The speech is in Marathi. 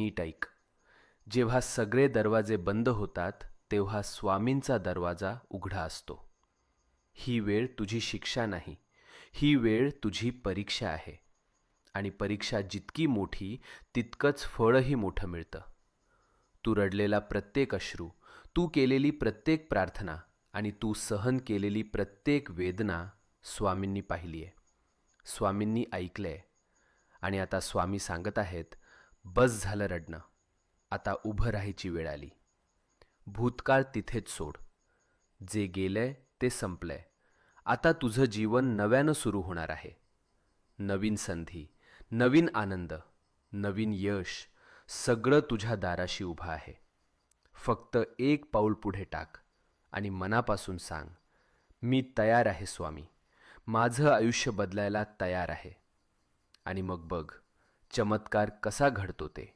नीट ऐक. जेव्हा सगळे दरवाजे बंद होतात तेव्हा स्वामींचा दरवाजा उघडा असतो. ही वेळ तुझी शिक्षा नाही, ही वेळ तुझी परीक्षा आहे. आणि परीक्षा जितकी मोठी तितकंच फळही मोठं मिळतं. तू रडलेला प्रत्येक अश्रू, तू केलेली प्रत्येक प्रार्थना आणि तू सहन केलेली प्रत्येक वेदना स्वामींनी पाहिली आहे, स्वामींनी ऐकलंय. आणि आता स्वामी सांगत आहेत, बस झालं रडणं, आता उभं राहायची वेळ आली. भूतकाळ तिथेच सोड. जे गेलंय ते संपलंय. आता तुझं जीवन नव्यानं सुरू होणार आहे. नवीन संधी, नवीन आनंद, नवीन यश, सगळं तुझ्या दाराशी उभं आहे. फक्त एक पाऊल पुढे टाक आणि मनापासून सांग, मी तयार आहे स्वामी, माझं आयुष्य बदलायला तयार आहे. आणि मग बघ चमत्कार कसा घडतो ते.